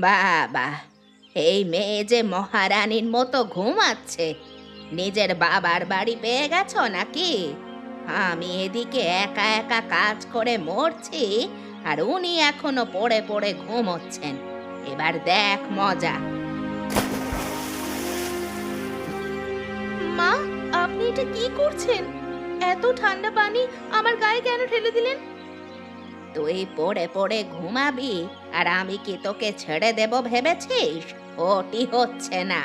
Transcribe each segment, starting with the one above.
বাবা, এই মেয়ে যে মহারানীর মতো ঘুমাচ্ছে। নিজের বাবার বাড়ি পেয়ে গেছো নাকি? আমি এদিকে একা একা কাজ করে মরছি, আর উনি এখনো পড়ে পড়ে ঘুমোচ্ছেন। এবার দেখ মজা। মা, আপনি এটা কি করছেন? এত ঠান্ডা পানি আমার গায়ে কেন ঢেলে দিলেন? তুই পড়ে পড়ে ঘুমাবি, আর আমি কি তোকে ছেড়ে দেব ভেবেছিস? ওটি হচ্ছে না।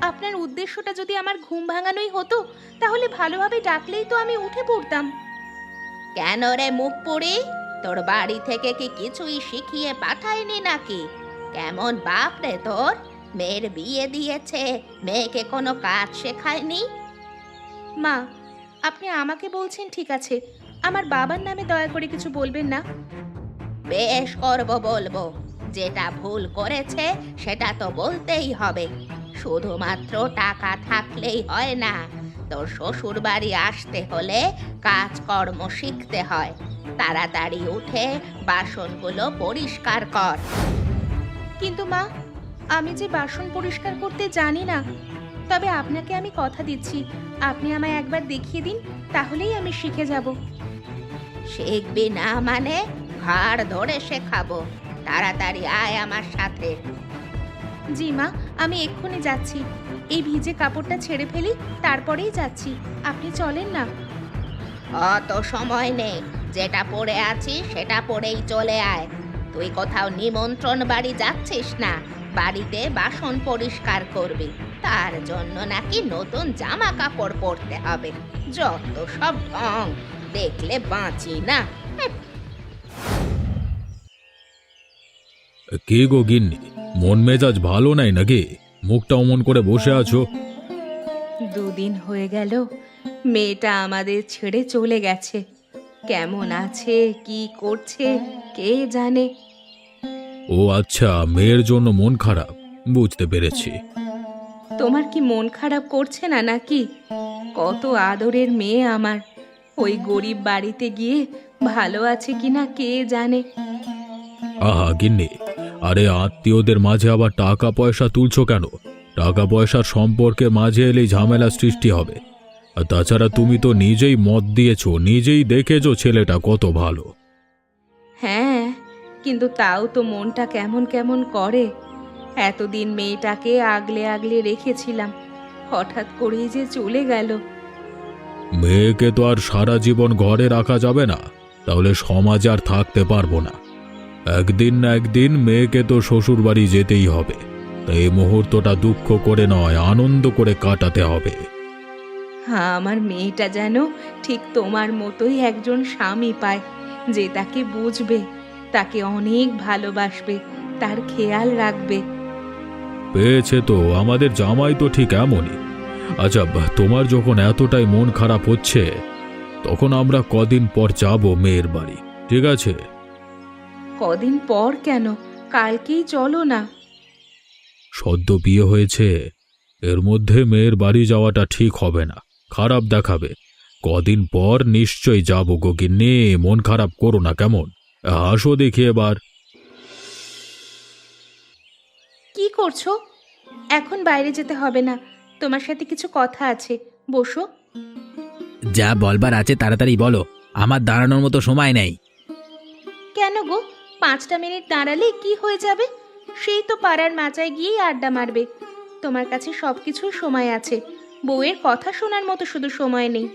আপনার উদ্দেশ্যটা যদি আমার ঘুম ভাঙানোই হতো, তাহলে ভালোভাবে ডাকলেই তো আমি উঠে পড়তাম। কেন রে মুখ পুরি, তোর বাড়ি থেকে কি কিছুই শিখিয়ে পাঠায়নি নাকি? কেমন বাপ রে তোর! মেয়ের বিয়ে দিয়েছে, মেয়েকে কোনো কাজ শেখায়নি। মা, আপনি আমাকে বলছেন ঠিক আছে, আমার বাবার নামে দয়া করে কিছু বলবেন না। বেশ করব, বলবো। যেটা ভুল করেছে সেটা তো বলতেই হবে। শুধুমাত্র টাকা থাকলেই হয় না, তোর শ্বশুর বাড়ি আসতে হলে কাজকর্ম শিখতে হয়। তাড়াতাড়ি উঠে বাসনগুলো পরিষ্কার কর। কিন্তু মা, আমি যে বাসন পরিষ্কার করতে জানি না। তবে আপনাকে আমি কথা দিচ্ছি, আপনি আমায় একবার দেখিয়ে দিন, তাহলেই আমি শিখে যাব। শিখবি না মানে? ঘাড় ধরে শেখাবো। তাড়াতাড়ি আয় আমার সাথে। জি মা, আমি এক্ষুনি যাচ্ছি। এই ভিজে কাপড়টা ছেড়ে ফেলি, তারপরেই যাচ্ছি। আপনি চলেন না। অত সময় নেই, যেটা পড়ে আছিস সেটা পড়েই চলে আয়। তুই কোথাও নিমন্ত্রণ বাড়ি যাচ্ছিস না, বাড়িতে বাসন পরিষ্কার করবি। তার জন্য নাকি নতুন জামা কাপড় পরতে হবে। যত সব ঢং, দেখলে বাঁচি না। কে গো গিন্নি, মন মেজাজ ভালো নাই নাকি? মুখটা অমন করে বসে আছো। দুদিন হয়ে গেল মেয়েটা আমাদের ছেড়ে চলে গেছে। কেমন আছে, কি করছে, কে জানে। ও আচ্ছা, মেয়ের জন্য মন খারাপ, বুঝতে পেরেছি। তোমার কি মন খারাপ করছে না নাকি? কত আদরের মেয়ে আমার, ওই গরিব বাড়িতে গিয়ে ভালো আছে কিনা কে জানে। আহা গিন্নি, আরে আত্মীয়দের মাঝে আবার টাকা পয়সা তুলছো কেন? টাকা পয়সার সম্পর্কের মাঝে এলেই ঝামেলা সৃষ্টি হবে। আর তাছাড়া তুমি তো নিজেই মত দিয়েছো, নিজেই দেখেছো ছেলেটা কত ভালো। হ্যাঁ, কিন্তু তাও তো মনটা কেমন কেমন করে। এতদিন মেয়েটাকে আগলে আগলে রেখেছিলাম, হঠাৎ করেই যে চলে গেল। মেয়েকে তো আর সারা জীবন ঘরে রাখা যাবে না, তাহলে সমাজে আর থাকতে পারবো না। একদিন না একদিন মেয়েকে তো শ্বশুর বাড়ি যেতেই হবে। তাই এই মুহূর্তটা দুঃখ করে নয়, আনন্দ করে কাটাতে হবে। হ্যাঁ, আমার মেয়েটা যেন ঠিক তোমার মতোই একজন স্বামী পায়, যে তাকে বুঝবে, তাকে অনেক ভালোবাসবে, তার খেয়াল রাখবে। পেয়েছে তো, আমাদের জামাই তো ঠিক এমনই। আচ্ছা, তোমার যখন এতটাই মন খারাপ হচ্ছে, তখন আমরা কদিন পর যাব মেয়ের বাড়ি, ঠিক আছে? কদিন পর কেন? কালকেই চলো না। সদ্য বিয়ে হয়েছে, এর মধ্যে মেয়ের বাড়ি যাওয়াটা ঠিক হবে না, খারাপ দেখাবে। কদিন পর নিশ্চয়ই যাবো গো গিন্নি, মন খারাপ করো না কেমন? হাসো দেখি এবার। কি করছো? এখন বাইরে যেতে হবে না, তোমার সাথে কিছু কথা আছে, বসো। যা বলবার আছে তাড়াতাড়ি বলো, আমার দাঁড়ানোর মতো সময় নেই। কেন গো, 5টা মিনিট দাঁড়ালে কি হয়ে যাবে? সেই তো পাড়ার মাচায় গিয়েই আড্ডা মারবে। তোমার কাছে সবকিছুর সময় আছে, বউয়ের কথা শোনার মতো শুধু সময় নেই।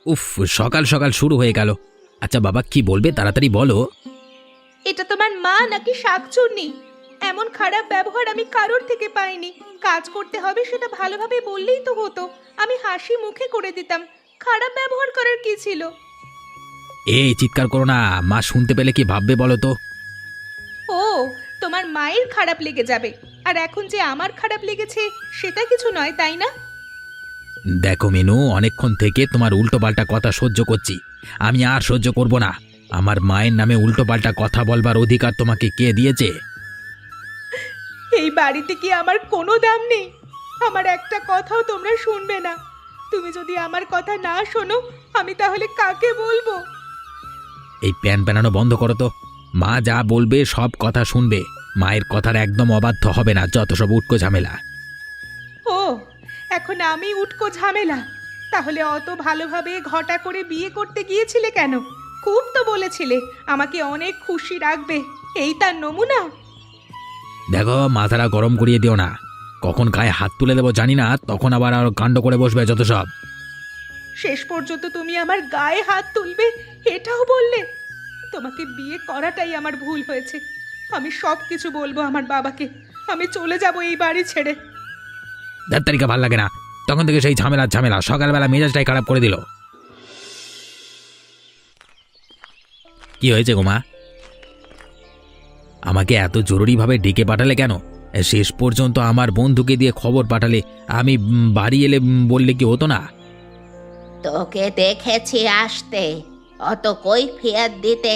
উফ, সকাল সকাল শুরু হয়ে গেল। আচ্ছা বাবা, কি বলবে তাড়াতাড়ি বলো। এটা তোমার মা নাকি শাকচুন্নি? এমন খারাপ ব্যবহার আমি কারোর থেকে পাইনি। কাজ করতে হবে সেটা ভালোভাবে বললেই তো হতো, আমি হাসি মুখে করে দিতাম। খারাপ ব্যবহার করার কি ছিল? এই চিৎকার করো না, মা শুনতে পেলে কি ভাববে বলো তো। ও, তোমার মায়ের খারাপ লেগে যাবে, আর এখন যে আমার খারাপ লেগেছে সেটা কিছু নয়, তাই না? দেখো মিনু, অনেকক্ষণ থেকে তোমার উল্টোপাল্টা কথা সহ্য করছি, আমি আর সহ্য করব না। আমার মায়ের নামে উল্টোপাল্টা কথা বলবার অধিকার তোমাকে কে দিয়েছে? এই বাড়িতে কি আমার কোনো দাম নেই? আমার একটা কথাও তোমরা শুনবে না। তুমি যদি আমার কথা না শোনো, আমি তাহলে কাকে বলবো? এই প্যান প্যানানো বন্ধ করো তো। মা যা বলবে সব কথা শুনবে। মায়ের কথার একদম অবাধ্য হবে না, যত সব উটকো ঝামেলা। ও, এখন আমি উটকো ঝামেলা? তাহলে অত ভালোভাবে ঘটা করে বিয়ে করতে গিয়েছিলে কেন? খুব তো বলেছিলে আমাকে অনেক খুশি রাখবে, এই তার নমুনা? দেখো, মাথাটা গরম করিয়ে দিও না। কখন গায়ে হাত তুলে দেবো জানি না, তখন আবার আর কাণ্ড করে বসবে যত সব। শেষ পর্যন্ত তুমি আমার গায়ে হাত তুলবে এটাও বললে? তোমাকে বিয়ে করাটাই আমার ভুল হয়েছে। আমি সব কিছু বলবো আমার বাবাকে। আমি চলে যাব এই বাড়ি ছেড়ে। তারিখা ভাল লাগে না, তখন থেকে সেই ঝামেলা ঝামেলা, সকালবেলা মেজাজটাই খারাপ করে দিল। কি হয়েছে গো মা? আমাকে এত জরুরিভাবে ডেকে পাঠালে কেন? শেষ পর্যন্ত আমার বন্ধুকে দিয়ে খবর পাঠালে, আমি বাড়ি এলে বললে কি হতো না? তোকে দেখেছি আসতে, অত কৈফিয়ত দিতে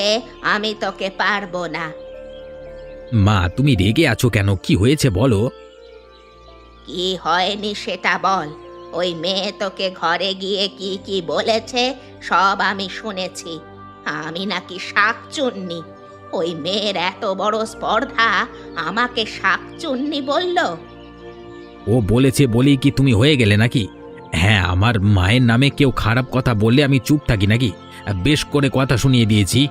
আমি তোকে পারবো না। মা, তুমি রেগে আছো কেন? কি হয়েছে বলো। কি হয়নি সেটা বল। ওই মেয়ে তোকে ঘরে গিয়ে কি কি বলেছে সব আমি শুনেছি। আমি নাকি শাকচুন্নি? ওই মেয়ের এত বড় স্পর্ধা, আমাকে শাকচুন্নি বলল? ও বলেছে বলেই কি তুমি হয়ে গেলে নাকি? হ্যাঁ, আমার মায়ের নামে কেউ খারাপ কথা বললে আমি চুপ থাকি নাকি? বেশ করে কথা শুনিয়ে দিয়েছি।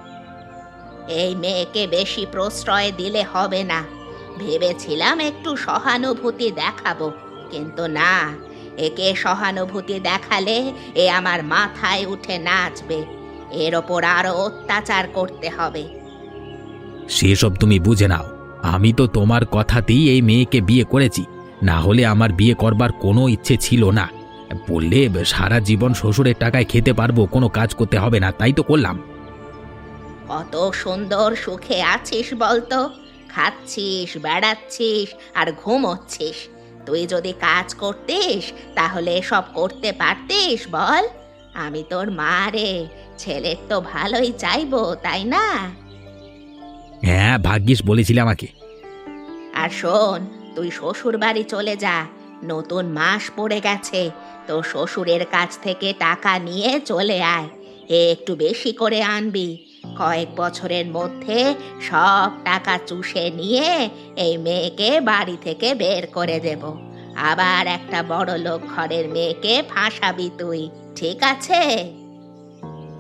এই মেয়েকে বেশি প্রশ্রয় দিলে হবে না। ভেবেছিলাম একটু সহানুভূতি দেখাবো, কিন্তু না, একে সহানুভূতি দেখালে এ আমার মাথায় উঠে নাচবে। এর ওপর আরো অত্যাচার করতে হবে। সেসব তুমি বুঝে নাও। আমি তো তোমার কথাতেই এই মেয়েকে বিয়ে করেছি, না হলে আমার বিয়ে করবার কোনো ইচ্ছে ছিল না। বললে সারা জীবন শ্বশুরের টাকায় খেতে পারবো, কোনো কাজ করতে হবে না, তাই তো করলাম। কত সুন্দর সুখে আছিস বলতো? খাচ্ছিস, বেড়াচ্ছিস আর ঘুমোচ্ছিস। তুই যদি কাজ করতিস তাহলে সব করতে পারতিস বল? আমি তোর মা রে, ছেলের তো ভালোই চাইবো, তাই না? হ্যাঁ, ভাগ্যিস বলেছিলে আমাকে। আর শোন, তুই শ্বশুর বাড়ি চলে যা। নতুন মাস পড়ে গেছে, তো শ্বশুরের কাছ থেকে টাকা নিয়ে চলে আয়। একটু বেশি করে আনবি। কয়েক বছরের মধ্যে সব টাকা চুষে নিয়ে এই মেয়েকে বাড়ি থেকে বের করে দেব। আবার একটা বড় লোক ঘরের মেয়েকে ফাঁসাবি তুই, ঠিক আছে?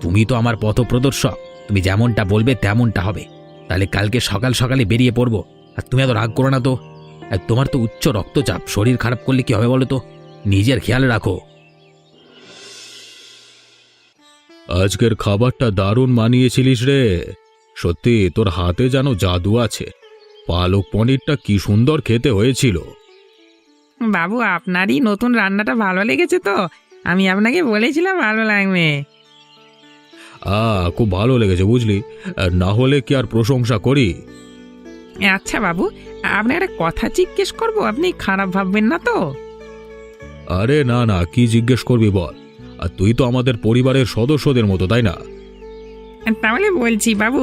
তুমি তো আমার পথপ্রদর্শক, তুমি যেমনটা বলবে তেমনটা হবে। তাহলে কালকে সকাল সকালে বেরিয়ে পড়বো। আর তুমি এত রাগ করো না তো। আর তোমার তো উচ্চ রক্তচাপ, শরীর খারাপ করলে কি হবে বলো তো? নিজের খেয়াল রাখো। আজকের খাবারটা দারুণ মানিয়েছিলিস রে। সত্যি তোর হাতে যেন জাদু আছে। পালক পনিরটা কি সুন্দর খেতে হয়েছিল। বাবু, আপনারই নতুন রান্নাটা ভালো লেগেছে তো? আমি আপনাকে বলেছিলাম ভালো লাগবে। খুব ভালো লেগেছে বুঝলি, না হলে কি আর প্রশংসা করি? আচ্ছা বাবু, আপনার একটা কথা জিজ্ঞেস করবো, আপনি খারাপ ভাববেন না তো? আরে না না, কি জিজ্ঞেস করবি বল। আর তুই তো আমাদের পরিবারের সদস্যদের মতো, তাই না? তাহলে বলছি বাবু,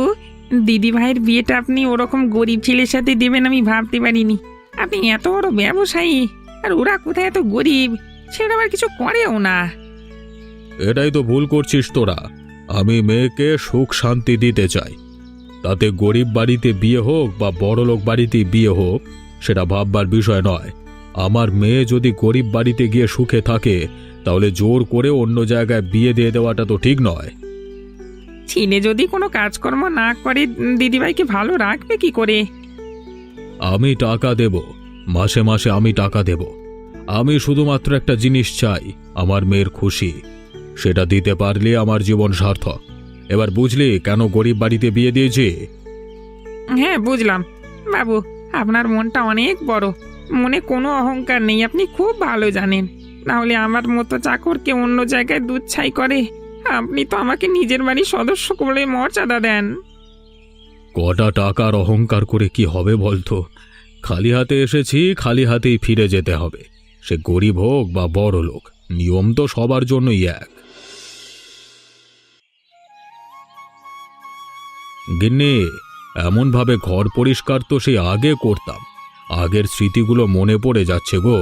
দিদি ভাইয়ের বিয়েটা আপনি ওরকম গরিব ছেলের সাথে দেবেন আমি ভাবতে পারিনি। আপনি এত বড় ব্যবসায়ী, আর ওরা কোথায় এত গরিব, সেটা আবার কিছু করেও না। এটাই তো ভুল করছিস তোরা। আমি মেয়েকে সুখ শান্তি দিতে চাই। তাতে গরিব বাড়িতে বিয়ে হোক বা বড়লোক বাড়িতে বিয়ে হোক, সেটা ভাববার বিষয় নয়। আমার মেয়ে যদি গরিব বাড়িতে গিয়ে সুখে থাকে, তাহলে জোর করে অন্য জায়গায় বিয়ে দিয়ে দেওয়াটা তো ঠিক নয়। ছেলে যদি কোনো কাজকর্ম না করে দিদিভাইকে ভালো রাখবে কি করে? আমি টাকা দেব, মাসে মাসে আমি টাকা দেব। আমি শুধুমাত্র একটা জিনিস চাই, আমার মেয়ের খুশি। সেটা দিতে পারলে আমার জীবন সার্থক। এবার বুঝলি কেন গরিব বাড়িতে বিয়ে দিয়েছি? হ্যাঁ, বুঝলাম বাবু। আপনার মনটা অনেক বড়, মনে কোনো অহংকার নেই, আপনি খুব ভালো জানেন। না হলে আমার মতো চাকরকে অন্য জায়গায় দুধ ছাই করে। আপনি তো আমাকে নিজের বাড়ির সদস্য বলে মর্যাদা দেন। কটা টাকার অহংকার করে কি হবে বলতো? খালি হাতে এসেছি, খালি হাতেই ফিরে যেতে হবে। সে গরিব হোক বা বড় লোক, নিয়ম তো সবার জন্যই এক। গিন্নি, এমনভাবে ঘর পরিষ্কার তো সেই আগে করতাম। আগের স্মৃতিগুলো মনে পড়ে যাচ্ছে গো।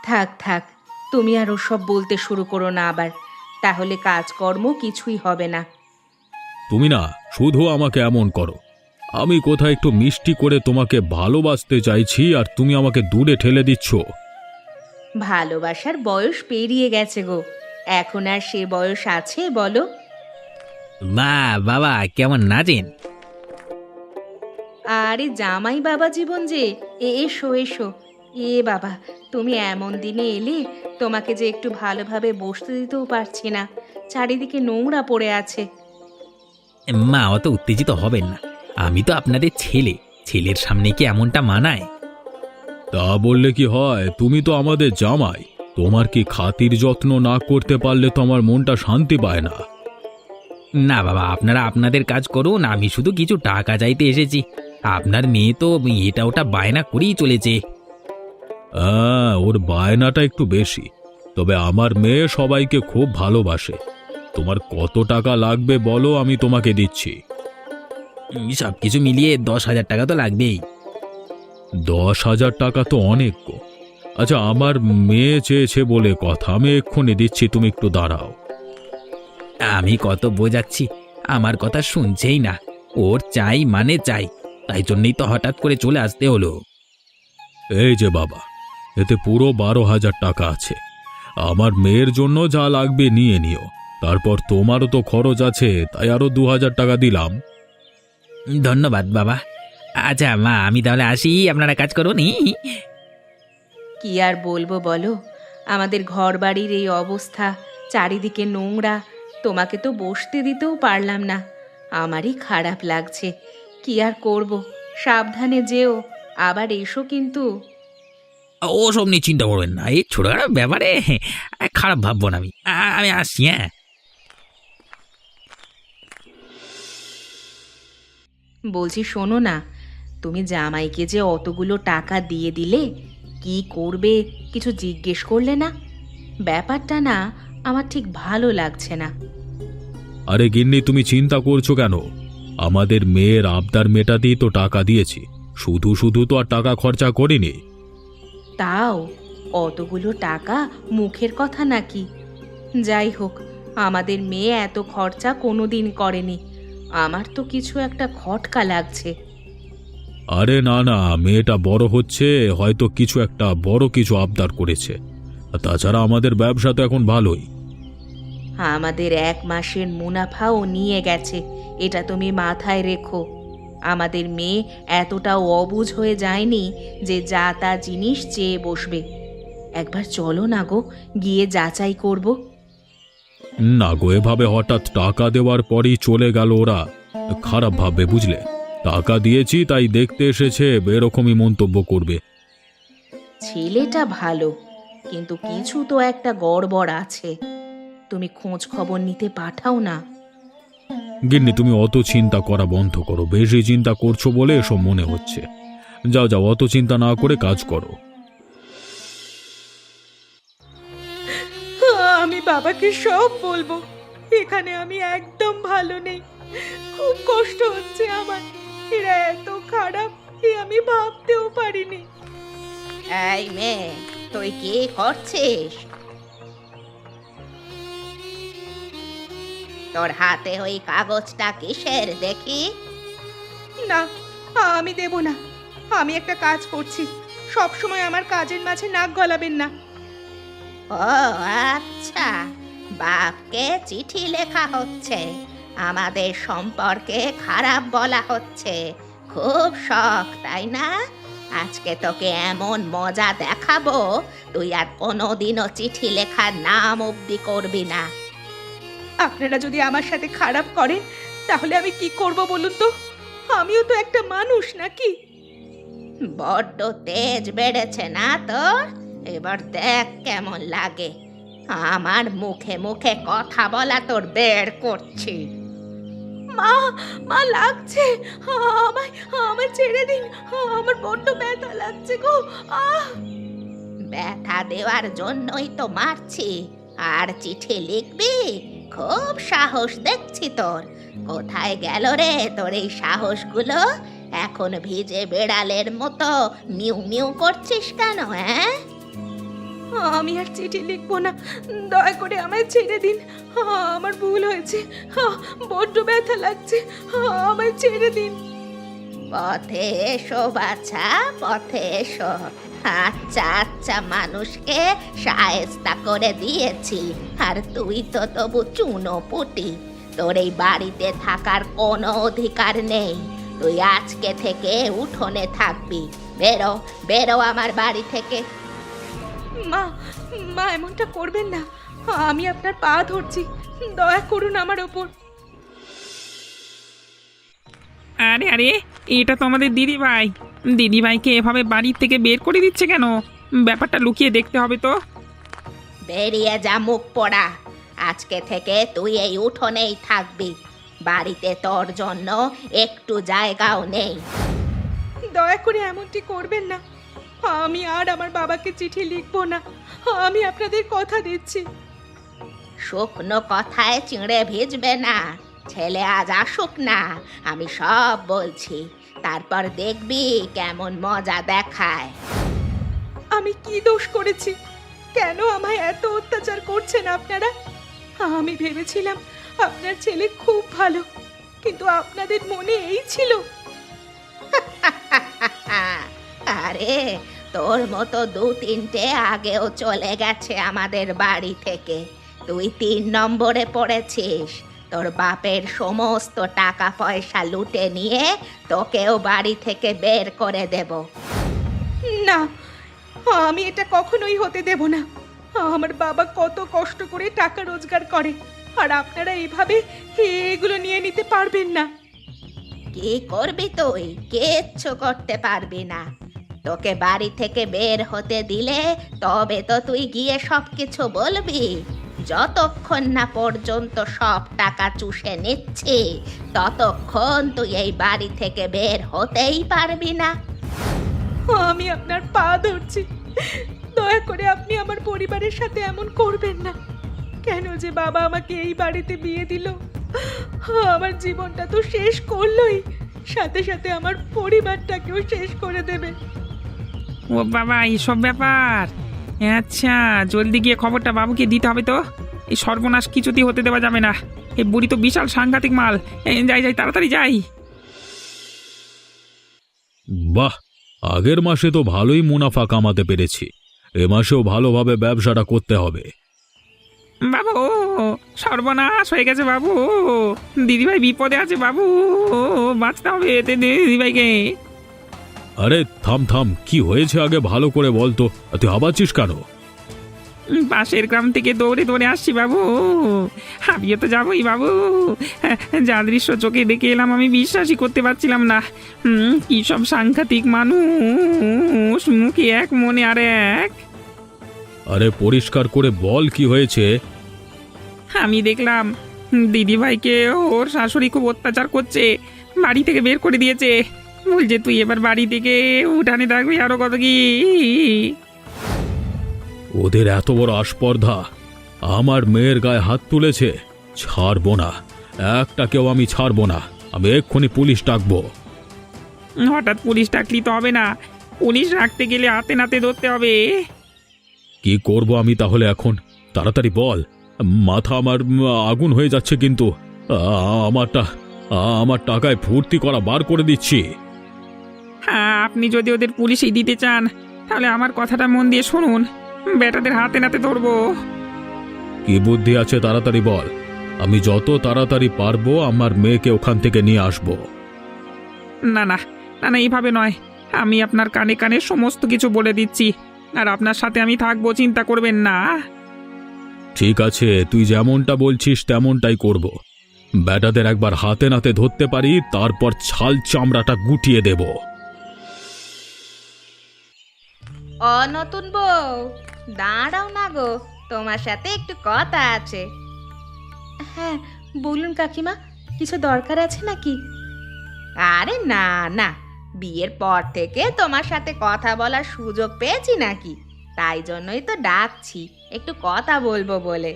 থাক থাক, তুমি আর ওসব বলতে শুরু করো না আবার, তাহলে কাজকর্ম কিছুই হবে না। তুমি না শুধু আমাকে এমন করো। আমি কোথায় একটু মিষ্টি করে তোমাকে ভালোবাসতে চাইছি আর তুমি আমাকে দূরে ঠেলে দিচ্ছ। ভালোবাসার বয়স পেরিয়ে গেছে গো, এখন আর সে বয়স আছে বলো? মা বাবা কেমন নাচেন? আরে জামাই বাবা জীবন যে, এসো এসো। এ বাবা, তুমি এমন দিনে এলে, তোমাকে যে একটু ভালোভাবে বসতে দিতেও পারছি না, চারিদিকে নোংরা পড়ে আছে। মা অত উত্তেজিত হবেন না, আমি তো আপনাদের ছেলে, ছেলের সামনে কি এমনটা মানায়? তা বললে কি হয়, তুমি তো আমাদের জামাই। তোমার কি খাতির যত্ন না করতে পারলে তো আমার মনটা শান্তি পায় না। না বাবা, আপনারা আপনাদের কাজ করুন, আমি শুধু কিছু টাকা চাইতে এসেছি। আপনার মেয়ে তো এটা ওটা বায়না করেই চলেছে। হ্যাঁ, ওর বায়নাটা একটু বেশি, তবে আমার মেয়ে সবাইকে খুব ভালোবাসে। তোমার কত টাকা লাগবে বলো, আমি তোমাকে দিচ্ছি। সব কিছু মিলিয়ে 10,000 টাকা তো লাগবেই। 10,000 টাকা তো অনেক গো। আচ্ছা, আমার মেয়ে চেয়েছে বলে কথা, আমি এক্ষুনি দিচ্ছি, তুমি একটু দাঁড়াও। আমি কত বোঝাচ্ছি, আমার কথা শুনছেই না। ওর চাই মানে চাই, তাই জন্যই তো হঠাৎ করে চলে আসতে হলো। এই যে বাবা, এতে পুরো 12,000 টাকা আছে। আমার মেয়ের জন্য যা লাগবে নিয়ে নিও, তারপর তোমারও তো খরচ আছে, তাই আরো 2,000 টাকা দিলাম। ধন্যবাদ বাবা। আচ্ছা মা, আমি তাহলে আসি, আপনারা কাজ করুন। কি আর বলবো বলো, আমাদের ঘর বাড়ির এই অবস্থা, চারিদিকে নোংরা, তোমাকে তো বসতে দিতেও পারলাম না। আমারই খারাপ লাগছে, কি আর করব। সাবধানে যেও, আবার এসো কিন্তু। ও সব নিয়ে চিন্তা করবেন না, এই ছোটখাটো ব্যাপারে খারাপ ভাববো না। আমি আসছি। হ্যাঁ, বলছি শোনো না, তুমি জামাইকে যে অতগুলো টাকা দিয়ে দিলে, কি করবে কিছু জিজ্ঞেস করলে না? ব্যাপারটা না আমার ঠিক ভালো লাগছে না। আরে গিন্নি, তুমি চিন্তা করছো কেন? আমাদের মেয়ের আবদার মেটাতেই তো টাকা দিয়েছি, শুধু শুধু তো আর টাকা খরচা করিনি। তাও অতগুলো টাকা মুখের কথা নাকি? যাই হোক, আমাদের মেয়ে এত খরচা কোনোদিন করেনি, আমার তো কিছু একটা খটকা লাগছে। আরে না না, মেয়েটা বড় হচ্ছে, হয়তো কিছু একটা বড় কিছু আবদার করেছে। আর তাছাড়া আমাদের ব্যবসা তো এখন ভালোই। আমাদের 1 মাসের মুনাফাও নিয়ে গেছে, এটা তুমি মাথায় রেখো। আমাদের মেয়ে এতটাও অবুঝ হয়ে যায়নি যে যা তা জিনিস চেয়ে বসবে। একবার চলো না গো, গিয়ে যাচাই করব। না গো, এভাবে হঠাৎ টাকা দেওয়ার পরই চলে গেল ওরা, খারাপ ভাববে বুঝলে। টাকা দিয়েছি তাই দেখতে এসেছে, এরকমই মন্তব্য করবে। ছেলেটা ভালো, কিন্তু কিছু তো একটা গড়বড় আছে। তুমি খোঁজ খবর নিতে পাঠাও না। গিন্নি, তুমি অত চিন্তা করা বন্ধ করো, বেশি চিন্তা করছো বলে এসব মনে হচ্ছে। যাও যাও, অত চিন্তা না করে কাজ করো। আমি বাবাকে সব বলবো, এখানে আমি একদম ভালো নেই, খুব কষ্ট হচ্ছে আমার। এরা এত খারাপ আমি ভাবতেও পারিনি। এই মেয়ে, তুই কি করছিস? তোর হাতে ওই কাগজটা কিসের দেখি? না, আমি দেব না। আমি একটা কাজ করছি, সব সময় আমার কাজের মাঝে নাক গলাবেন না। ও আচ্ছা, বাপকে চিঠি লেখা হচ্ছে, আমাদের সম্পর্কে খারাপ বলা হচ্ছে। খুব শখ তাই না? আজকে তোকে এমন মজা দেখাবো, তুই আর কোনোদিনও চিঠি লেখার নাম অব্দি করবি না। আপনারা যদি আমার সাথে খারাপ করেন, তাহলে আমি কি করব বলুন তো? আমিও তো একটা মানুষ নাকি? বড্ড তেজ বেড়েছে না তোর? এবার দেখ কেমন লাগে। আমার মুখে মুখে কথা বলা তোর বের করছি। মা, মা লাগছে, আমায় আমায় ছেড়ে দিন, আমার বড্ড ব্যথা লাগছে গো। ব্যথা দেওয়ার জন্যই তো মারছি। আর চিঠি লিখবি? খুব সাহস দেখছি তোর। কোথায় গেল রে তোর এই সাহসগুলো? এখন ভিজে বেড়ালের মতো মিউ মিউ করছিস কেন? হ্যাঁ, আমি আর চিঠি লিখবো না, দয়া করে আমায় ছেড়ে দিন। আমার ভুল হয়েছে, বড্ড ব্যথা লাগছে, আমায় ছেড়ে দিন। পথে এসো বাছা, পথে এসো। আচ্ছা আচ্ছা, মানুষকে শায়েস্তা করে দিয়েছি, আর তুই তো তবু চুনো পুটি। তোর এই বাড়িতে থাকার কোনো অধিকার নেই। তুই আজকে থেকে উঠোনে থাকবি। বেরো, বেরো আমার বাড়ি থেকে। মা, মা এমনটা করবেন না, আমি আপনার পা ধরছি, দয়া করুন আমার ওপর। আরে আরে, এটা তো আমাদের দিদিভাই। দিদিভাইকে এভাবে বাড়ি থেকে বের করে দিচ্ছে কেন? ব্যাপারটা লুকিয়ে দেখতে হবে তো। বেরিয়ে যা মুখ পোড়া। আজকে থেকে তুই এই উঠোনেই থাকবি। বাড়িতে তোর জন্য একটু জায়গাও নেই। দয়া করে এমনটি করবেন না, আমি আর আমার বাবাকে চিঠি লিখবো না, আমি আপনাদের কথা দিচ্ছি। শুকনো কথায় চিঁড়ে ভিজবে না। ছেলে আজ আসুক না, আমি সব বলছি, তারপর দেখবি কেমন মজা দেখায়। আমি কি দোষ করেছি? কেন আমায় এত অত্যাচার করছেন আপনারা? আমি ভেবেছিলাম আপনার ছেলে খুব ভালো, কিন্তু আপনাদের মনে এই ছিল। আরে, তোর মতো 2-3টে আগেও চলে গেছে আমাদের বাড়ি থেকে। তুই 3 নম্বরে পড়েছিস। তোর বাপের সমস্ত টাকা পয়সা লুটে নিয়ে তোকেও বাড়ি থেকে বের করে দেব। না, আমি এটা কখনোই হতে দেব না। আমার বাবা কত কষ্ট করে টাকা রোজগার করে, আর আপনারা এইভাবে এগুলো নিয়ে নিতে পারবেন না। কি করবি তুই? কিচ্ছু করতে পারবি না। তোকে বাড়ি থেকে বের হতে দিলে তবে তো তুই গিয়ে সবকিছু বলবি। যতক্ষণ না পর্যন্ত সব টাকা চুষে নিচ্ছি, ততক্ষণ তুই এই বাড়ি থেকে বের হতেই পারবি না। আমি আপনার পা ধরছি, দয়া করে আপনি আমার পরিবারের সাথে এমন করবেন না। কেন যে বাবা আমাকে এই বাড়িতে বিয়ে দিল? আমার জীবনটা তো শেষ করলোই, সাথে সাথে আমার পরিবারটাকেও শেষ করে দেবে। ও বাবা, এইসব ব্যাপার। আচ্ছা, জলদি গিয়ে খবরটা বাবুকে দিতে হবে তো। এই সর্বনাশ কিছুতেই হতে দেওয়া যাবে না। এই বুড়ি তো বিশাল সাংঘাতিক মাল। যাই যাই, তাড়াতাড়ি যাই। বাহ, আগের মাসে তো ভালোই মুনাফা কামাতে পেরেছি। এ মাসেও ভালোভাবে ব্যবসাটা করতে হবে। বাবু, সর্বনাশ হয়ে গেছে বাবু। দিদিভাই বিপদে আছে বাবু, বাঁচতে হবে দিদিভাইকে। আরে থাম থাম, কি হয়েছে আগে ভালো করে বল তো। তুই আবাচ্ছিস কেন? পাশের গ্রাম থেকে দৌড়ে দৌড়ে আসছি বাবু। আমিও তো যাবোই বাবু। যা দৃশ্য চোখে দেখে এলাম, আমি বিশ্বাসই করতে পারছিলাম না। কি সব সাংঘাতিক মানুষ, মুখে এক মনে আর এক। আরে পরিষ্কার করে বল কি হয়েছে। আমি দেখলাম দিদিভাইকে ওর শাশুড়ি খুব অত্যাচার করছে, বাড়ি থেকে বের করে দিয়েছে। বলছে তুই এবার বাড়ি থেকে উঠানে থাকবি, আরো কত কি। ওদের এত বড় আস্পর্ধা, আমার মেয়ের গায়ে হাত তুলেছে। ছাড়বো না, একটাকেও আমি ছাড়বো না। আমি এক্ষুনি পুলিশ ডাকবো। হঠাৎ পুলিশ ডাকলি তো হবে না, পুলিশ রাখতে গেলে হাতে নাতে ধরতে হবে। কি করব আমি তাহলে এখন? তাড়াতাড়ি বল। মাথা আমার আগুন হয়ে যাচ্ছে, কিন্তু আমার টাকায় ফুর্তি করা বার করে দিচ্ছি। হ্যাঁ, আপনি যদি ওদের পুলিশেই দিতে চান, তাহলে আমার কথাটা মন দিয়ে শুনুন। বেটাদের হাতে নাতে ধরবো। কি বুদ্ধি আছে তাড়াতাড়ি বল। আমি যত তাড়াতাড়ি পারবো আমার মেয়েকে ওখান থেকে নিয়ে আসবো। না না না না, এইভাবে নয়। আমি আপনার কানে কানে সমস্ত কিছু বলে দিচ্ছি, আর আপনার সাথে আমি থাকবো, চিন্তা করবেন না। ঠিক আছে, তুই যেমনটা বলছিস তেমনটাই করব। বেটাদের একবার হাতে নাতে ধরতে পারি, তারপর ছাল চামড়াটা গুটিয়ে দেব। ও নতুন বউ, দাঁড়াও না গো, তোমার সাথে একটু কথা আছে। হ্যাঁ বলুন কাকিমা, কিছু দরকার আছে নাকি? আরে না না, বিয়ের পর থেকে তোমার সাথে কথা বলার সুযোগ পেয়েছি নাকি, তাই জন্যই তো ডাকছি, একটু কথা বলবো বলে।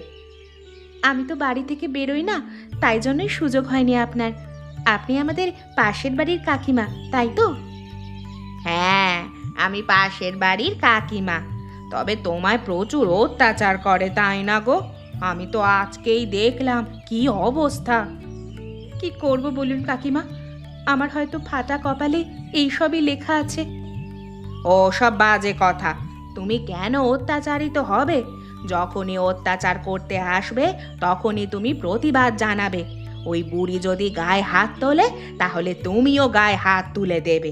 আমি তো বাড়ি থেকে বেরোই না, তাই জন্যই সুযোগ হয়নি আপনার। আপনি আমাদের পাশের বাড়ির কাকিমা, তাই তো? হ্যাঁ, আমি পাশের বাড়ির কাকিমা। তবে তোমায় প্রচুর অত্যাচার করে, তাই না গো? আমি তো আজকেই দেখলাম কি অবস্থা। কি করব বলুন কাকিমা, আমার হয়তো ফাটা কপালে এইসবই লেখা আছে। ও সব বাজে কথা। তুমি কেন অত্যাচারিত হবে? যখনই অত্যাচার করতে আসবে তখনই তুমি প্রতিবাদ জানাবে। ওই বুড়ি যদি গায়ে হাত তোলে তাহলে তুমিও গায়ে হাত তুলে দেবে।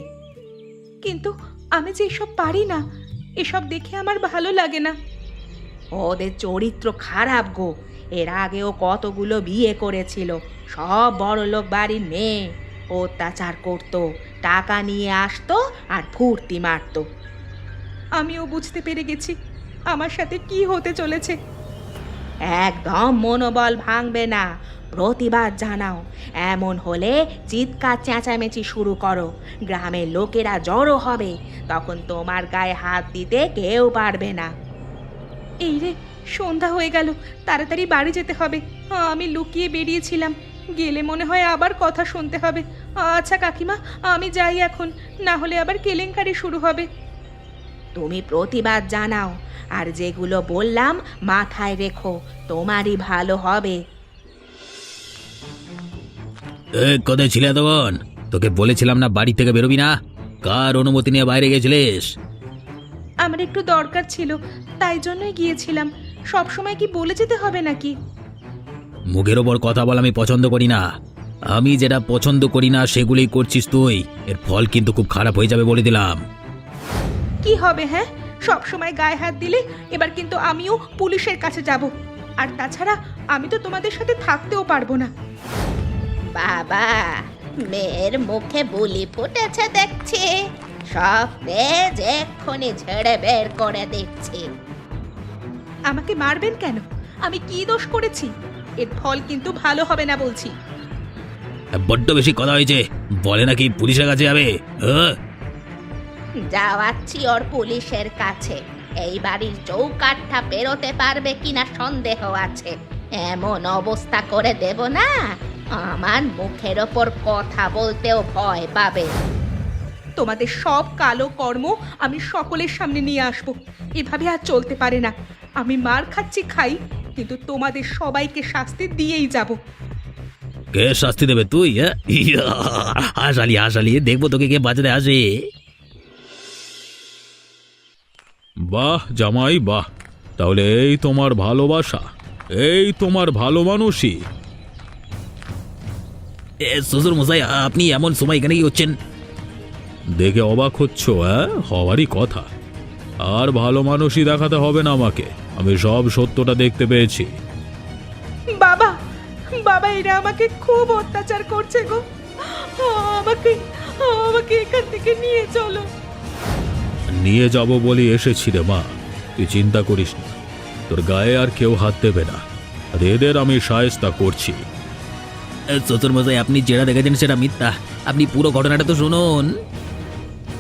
কিন্তু আমি যে এসব পারি না, এসব দেখে আমার ভালো লাগে না। ওদের চরিত্র খারাপ গো। এর আগেও কতগুলো বিয়ে করেছিল, সব বড়লোক বাড়ির মেয়ে। অত্যাচার করতো, টাকা নিয়ে আসতো আর ফুর্তি মারতো। আমিও বুঝতে পেরে গেছি আমার সাথে কি হতে চলেছে। একদম মনোবল ভাঙবে না, প্রতিবাদ জানাও। এমন হলে চিৎকার চেঁচামেচি শুরু করো, গ্রামের লোকেরা জড়ো হবে, তখন তোমার গায়ে হাত দিতে কেউ পারবে না। এই রে, সন্ধ্যা হয়ে গেল, তাড়াতাড়ি বাড়ি যেতে হবে। আমি লুকিয়ে বেরিয়েছিলাম, গেলে মনে হয় আবার কথা শুনতে হবে। আচ্ছা কাকিমা, আমি যাই এখন, না হলে আবার কেলেঙ্কারি শুরু হবে। তুমি প্রতিবাদ জানাও, আর যেগুলো বললাম মাথায় রেখো, তোমারই ভালো হবে। কোথায় ছিলে তখন? তোকে বলেছিলাম না বাড়ি থেকে বেরোবি না? কার অনুমতি নিয়ে বাইরে গেছিলিস? আমার একটু দরকার ছিল, তাই জন্যই গিয়েছিলাম। সব সময় কি বলে যেতে হবে নাকি? মুখের ওপর কথা বল আমি পছন্দ করি না। আমি যেটা পছন্দ করি না সেগুলোই করছিস তুই। এর ফল কিন্তু খুব খারাপ হয়ে যাবে বলে দিলাম। কি হবে? হ্যাঁ, সব সময় গায়ে হাত দিলে এবার কিন্তু আমিও পুলিশের কাছে যাব। আর তাছাড়া আমি তো তোমাদের সাথে থাকতেও পারবো না। বাবা, মেয়ের মুখে বুলি ফুটেছে দেখছি। সব তেজ এক্ষুনি ঝেড়ে বের করে দিচ্ছি। আমাকে মারবেন কেন? আমি কি দোষ করেছি? এর ফল কিন্তু ভালো হবে না বলছি। বড্ড বেশি কথা হয়েছে, বলে নাকি পুলিশের কাছে যাবে। যাওয়াচ্ছি ওর পুলিশের কাছে। এই বাড়ির চৌকাঠটা পেরোতে পারবে কিনা সন্দেহ আছে। এমন অবস্থা করে দেব না, আমার মুখের ওপর কথা বলতেও ভয় পাবে। তোমাদের সব কালো কর্ম আমি সকলের সামনে নিয়ে আসব। এভাবে আর চলতে পারে না। আমি মার খাচ্ছি খাই, কিন্তু তোমাদের সবাইকে শাস্তি দিয়েই যাব। কে শাস্তি দেবে তুই? হাসালি হাসালি, দেখবো তোকে কে বাঁচাতে আসে। বাহ জামাই বাহ, তাহলে এই তোমার ভালোবাসা, এই তোমার ভালো মানুষই। শ্বশুর মশাই, আপনি এমন সময় এখানে কি হচ্ছেন? দেখে অবাক হচ্ছ? হওয়ারই কথা। আর ভালো মানুষই দেখাতে হবে না আমাকে, আমি সব সত্যটা দেখতে পেয়েছি। বাবা, বাবা, এরা আমাকে খুব অত্যাচার করছে গো। আমাকে আমাকে এখান থেকে নিয়ে চলো। নিয়ে যাব বলে এসেছি রে মা, তুই চিন্তা করিস না। তোর গায়ে আর কেউ হাত দেবে না, আর এদের আমি শায়েস্তা করছি। শ্বশুর মশাই, আপনি যেটা দেখেছেন সেটা মিথ্যা। আপনি পুরো ঘটনাটা তো শুনুন।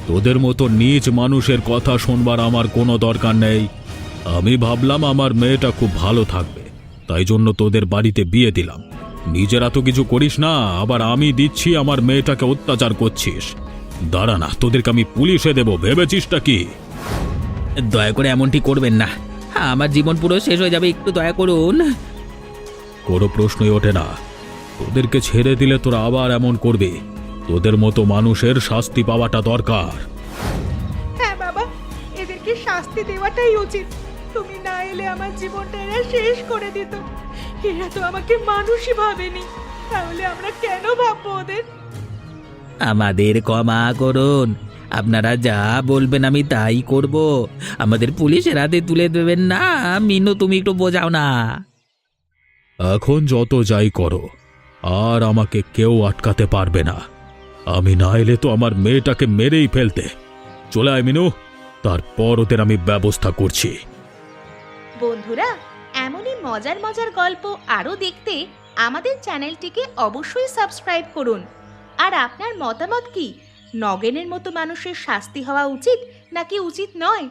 তোদের মতো নীচ মানুষের কথা শুনবার আমার কোনো দরকার নেই। আমি ভাবলাম আমার মেয়েটা খুব ভালো থাকবে, তাই জন্য তোদের বাড়িতে বিয়ে দিলাম। নিজেরা তো কিছু করিস না, আবার আমি দিচ্ছি আমার মেয়েটাকে অত্যাচার করছিস। দাঁড়া না, তোদেরকে আমি পুলিশে দেব, ভেবেছিসটা কি? দয়া করে এমনটি করবেন না, আমার জীবন পুরো শেষ হয়ে যাবে। একটু দয়া করুন। কোনো প্রশ্নই ওঠে না। তোদেরকে ছেড়ে দিলে তোরা আবার এমন করবে। তোদের মতো মানুষের শাস্তি পাওয়াটা দরকার। হ্যাঁ বাবা, এদেরকে শাস্তি দেওয়াটাই উচিত। তুমি না এলে আমার জীবনটা এরা শেষ করে দিত। এরা তো আমাকে মানুষই ভাবেনি, তাহলে আমরা কেন ভাববো ওদের? আমাদের ক্ষমা করুন, আপনারা যা বলবেন আমি তাই করব। আমাদের পুলিশের হাতে তুলে দেবেন না। মিনু, তুমি একটু বোঝাও না। এখন যত যাই করো, আর আমাকে কেউ আটকাতে পারবে না। আমি না এলে তো আমার মেয়েটাকে মেরেই ফেলতে। চলে আয় মিনু, তারপর ওদের আমি ব্যবস্থা করছি। বন্ধুরা, এমনই মজার মজার গল্প আরও দেখতে আমাদের চ্যানেলটিকে অবশ্যই সাবস্ক্রাইব করুন। আর আপনার মতামত কি? নগেনের মতো মানুষের শাস্তি হওয়া উচিত নাকি উচিত নয়?